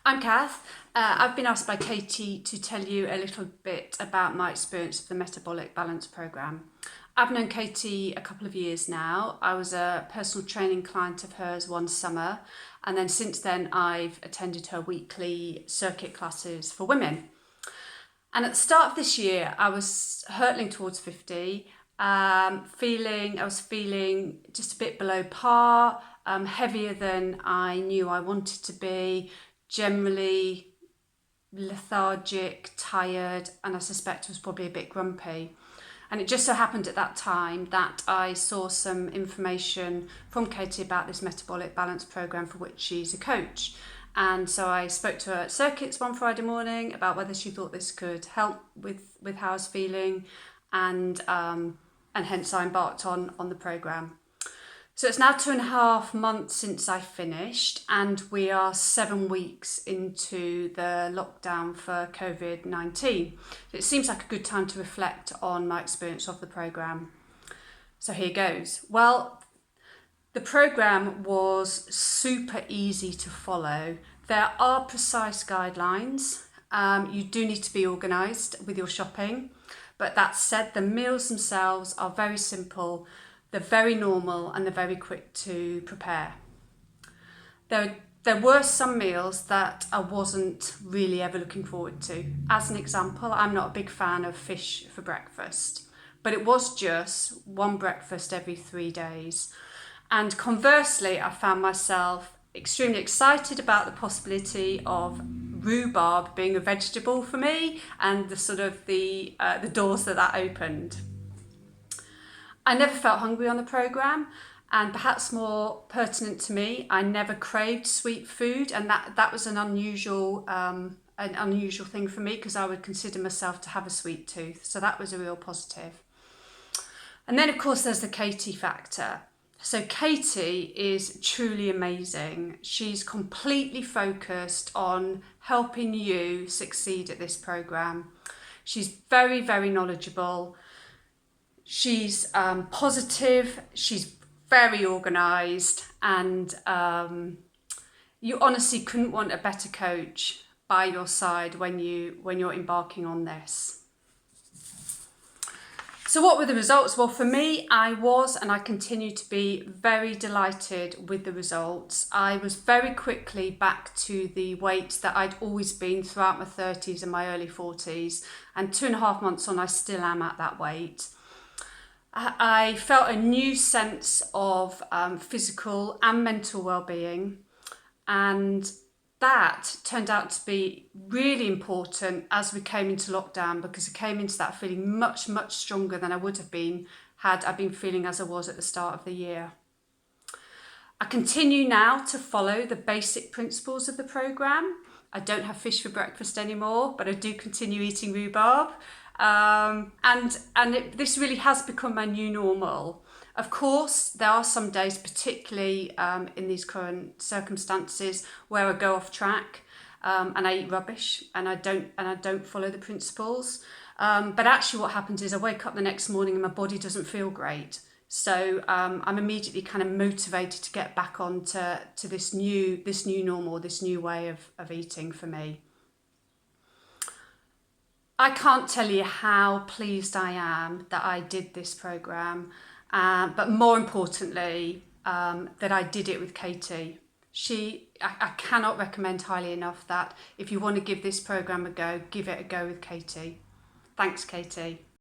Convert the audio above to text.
I'm Cath. I've been asked by Katie to tell you a little bit about my experience of the Metabolic Balance programme. I've known Katie a couple of years now. I was a personal training client of hers one summer, and then since then I've attended her weekly circuit classes for women. And at the start of this year, I was hurtling towards 50, I was feeling just a bit below par, heavier than I knew I wanted to be, generally lethargic, tired, and I suspect was probably a bit grumpy. And it just so happened at that time that I saw some information from Katie about this Metabolic Balance programme for which she's a coach. And so I spoke to her at circuits one Friday morning about whether she thought this could help with how I was feeling, and hence I embarked on the programme. So it's now 2.5 months since I finished, and we are 7 weeks into the lockdown for COVID-19. So it seems like a good time to reflect on my experience of the programme. So here goes. Well, the programme was super easy to follow. There are precise guidelines. You do need to be organised with your shopping. But that said, the meals themselves are very simple. They're very normal and they're very quick to prepare. There were some meals that I wasn't really ever looking forward to. As an example, I'm not a big fan of fish for breakfast, but it was just one breakfast every 3 days. And conversely, I found myself extremely excited about the possibility of rhubarb being a vegetable for me, and the doors that opened. I never felt hungry on the programme, and perhaps more pertinent to me, I never craved sweet food, and that was an unusual thing for me, because I would consider myself to have a sweet tooth. So that was a real positive. And then of course there's the Katie factor. So Katie is truly amazing. She's completely focused on helping you succeed at this programme. She's very, very knowledgeable. She's positive, she's very organised, and you honestly couldn't want a better coach by your side when you're embarking on this. So what were the results? Well, for me, I was, and I continue to be, very delighted with the results. I was very quickly back to the weight that I'd always been throughout my 30s and my early 40s, and 2.5 months on, I still am at that weight. I felt a new sense of physical and mental well-being, and that turned out to be really important as we came into lockdown, because I came into that feeling much, much stronger than I would have been had I been feeling as I was at the start of the year. I continue now to follow the basic principles of the programme. I don't have fish for breakfast anymore, but I do continue eating rhubarb. This really has become my new normal. Of course, there are some days, particularly in these current circumstances, where I go off track and I eat rubbish and I don't follow the principles. But actually, what happens is I wake up the next morning and my body doesn't feel great. So I'm immediately kind of motivated to get back on to this new normal, this new way of eating for me. I can't tell you how pleased I am that I did this programme, but more importantly, that I did it with Katie. I cannot recommend highly enough that if you want to give this programme a go, give it a go with Katie. Thanks, Katie.